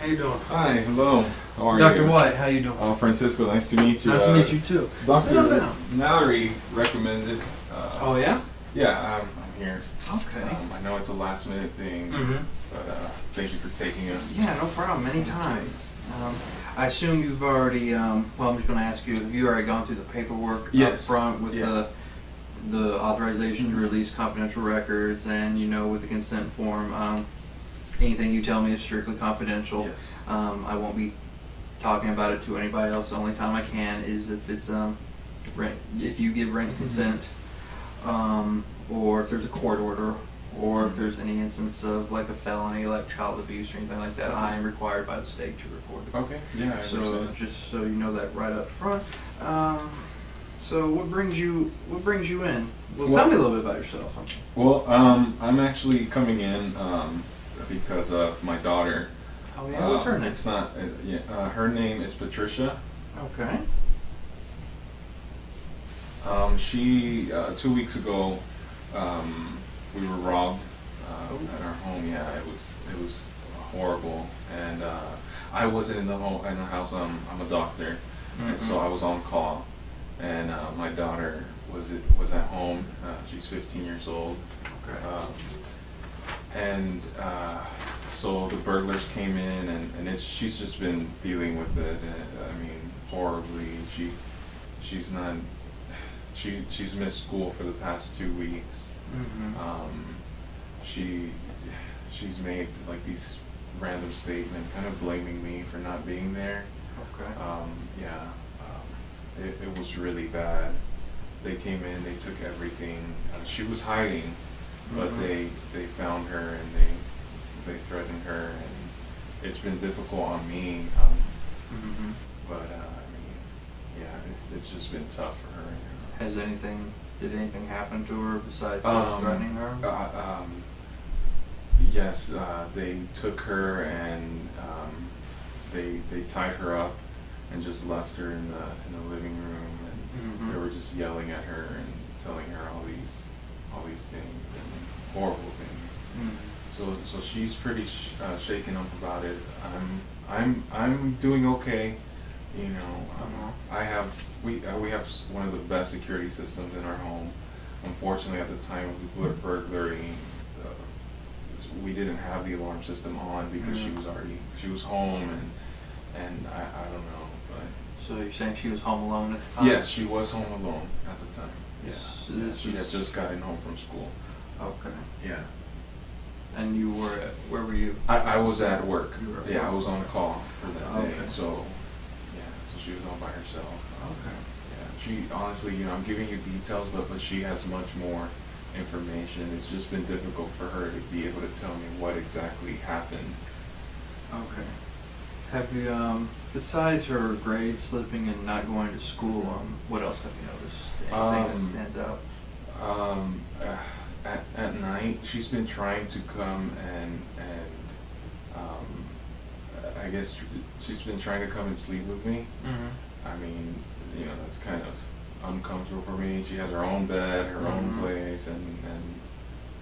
you doing? Hi, hello. How are Dr. you? White, how you doing? Francisco, nice to meet you. Nice to meet you too. Sit Dr. down. Mallory recommended. Oh yeah? Yeah, I'm here. Okay. I know it's a last minute thing, but thank you for taking us. Yeah, no problem. Anytime. I assume you've already. Well, I'm just going to ask you. Have you already gone through the paperwork up front with the authorization to release confidential records, and with the consent form? Anything you tell me is strictly confidential. Yes. I won't be talking about it to anybody else. The only time I can is if it's if you give written consent, or if there's a court order, or if there's any instance of like a felony, like child abuse or anything like that. I am required by the state to report it. Okay. Yeah. I So understand. just so you know that right up front. So what brings you in? Well, tell me a little bit about yourself. Well, I'm actually coming in because of my daughter. Oh yeah, what's her name? It's not. Her name is Patricia. Okay. She 2 weeks ago, we were robbed at our home. Yeah, it was horrible, and I wasn't in the house. I'm a doctor, and so I was on call, and my daughter was at home. She's 15 years old. Okay. And so the burglars came in, and she's just been dealing with it. I mean, horribly. She's missed school for the past 2 weeks. She's made like these random statements, kind of blaming me for not being there. Okay. It was really bad. They came in, they took everything. She was hiding, but they found her, and they threatened her, and it's been difficult on me. But I mean, yeah, it's just been tough for her. Did anything happen to her besides threatening her? Yes, they took her, and they tied her up and just left her in the living room, and they were just yelling at her and telling her all these things and horrible things. So she's pretty shaken up about it. I'm doing okay. We have one of the best security systems in our home. Unfortunately, at the time of the burglary, we didn't have the alarm system on because she was home, and I don't know, but. So you're saying she was home alone at the time? Yes, she was home alone at the time. Yeah. She had just gotten home from school. Okay. Yeah. And you were where were you? I was at work. You were at I work. was on call for that day. Okay. So she was all by herself. Okay. Yeah. She honestly, I'm giving you details, but she has much more information. It's just been difficult for her to be able to tell me what exactly happened. Okay. Have you, besides her grades slipping and not going to school, what else have you noticed? Anything that stands out? At night, she's been trying to come and I guess she's been trying to come and sleep with me. I mean, that's kind of uncomfortable for me. She has her own bed, her own place, and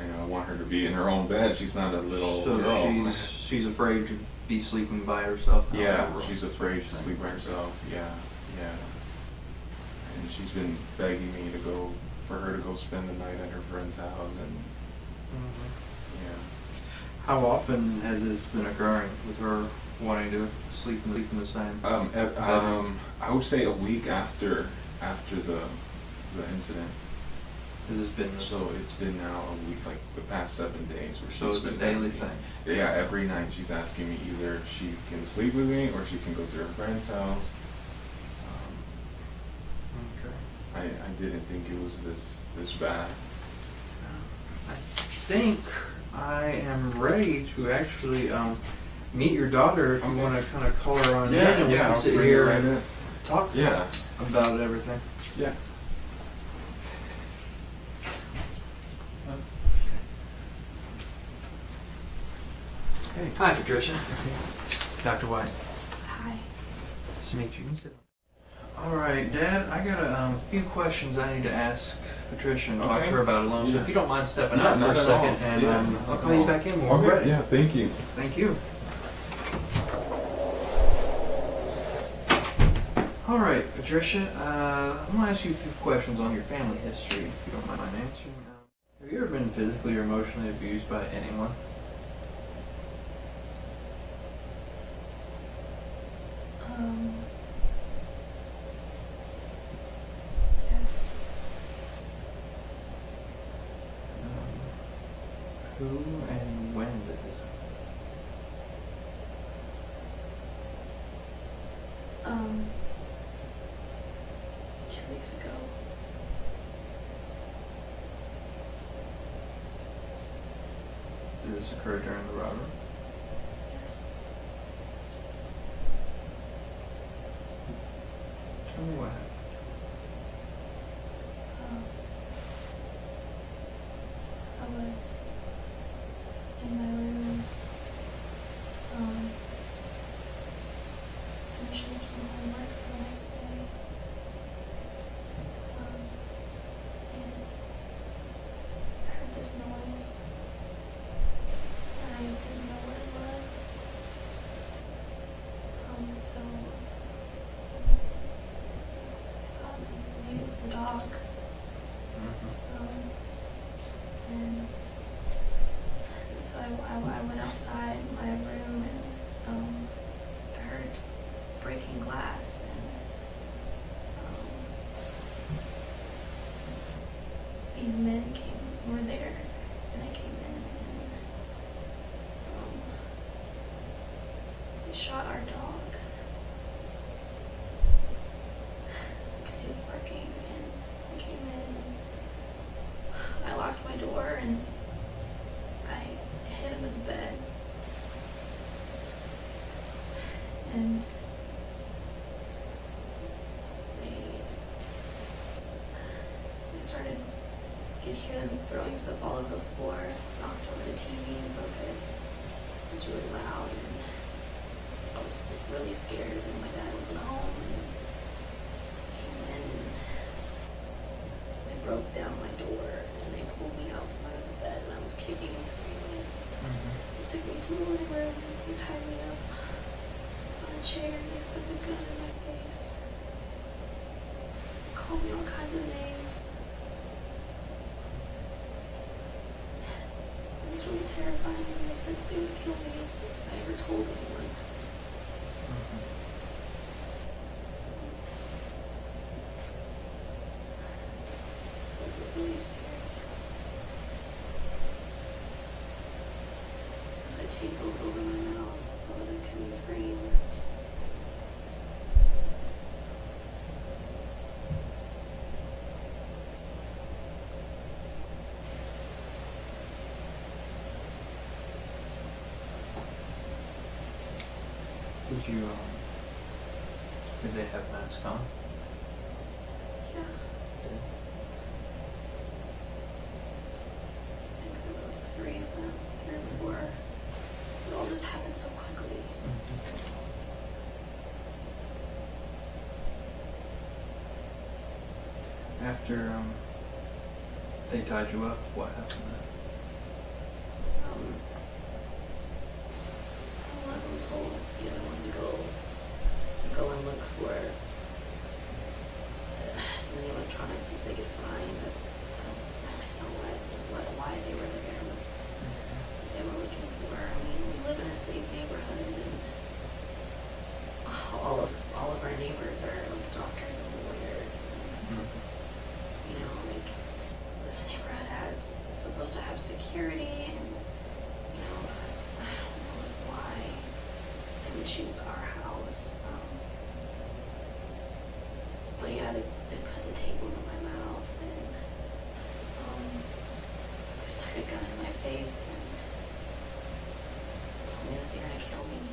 I want her to be in her own bed. She's not a little girl. So she's afraid to be sleeping by herself now? Yeah, she's afraid to sleep by herself. Yeah. And she's been begging me for her to go spend the night at her friend's house, and How often has this been occurring with her wanting to sleep in the same? I would say a week after the incident. Has this been? So it's been now a week, like the past 7 days. Where So it's a daily thing? Yeah, every night she's asking me either if she can sleep with me or she can go to her friend's house. Okay. I didn't think it was this bad. I think I am ready to actually meet your daughter if you want to kind of call her on in, and we can sit here and talk about everything. Yeah. Hey. Hi, Patricia. Dr. White. Hi. Nice to meet you. All right, Dad, I got a few questions I need to ask Patricia and talk to her about alone. So if you don't mind stepping out for a second, and I'll call you back in when we're ready. Yeah, thank you. Thank you. Alright, Patricia, I'm gonna ask you a few questions on your family history, if you don't mind answering. Have you ever been physically or emotionally abused by anyone? Yes. Who and when did this happen? 2 weeks ago. Did this occur during the robbery? Yes. Tell me what happened. I was in my room, finishing up some homework for the next day. And I heard this noise. I didn't know what it was. So I thought maybe it was the dog. And so I went outside my room and I heard breaking glass and these men were there and I came in and they shot our dog because he was barking, and I came in and I locked my door and I hid him in the bed. And they started, you could hear them throwing stuff all over the floor, knocked over the TV and broke it. It was really loud and I was really scared, and my dad wasn't home and came in and they broke down my door and they pulled me out from under the bed and I was kicking and screaming. They took me to the living room and they tied me up on a chair and they stuck a gun in my face. They called me all kinds of names. It was really terrifying, and they said they would kill me if I ever told anyone. It was really scary. I put tape over my mouth so that I couldn't scream. Did they have masks on? Yeah. I think there were like 3 of them, 3 or 4. It all just happened so quickly. After they tied you up, what happened then? One of them told the other one to go and look for as many electronics as they could find. But I don't know why they were there, but they were looking for. I mean, we live in a safe neighborhood, and all of our neighbors are like doctors and lawyers. And, you know, like this neighborhood is supposed to have security, and you know, I don't know why they would choose our house. But yeah, they put the tape over my mouth and they stuck a gun in my face and told me that they were gonna kill me.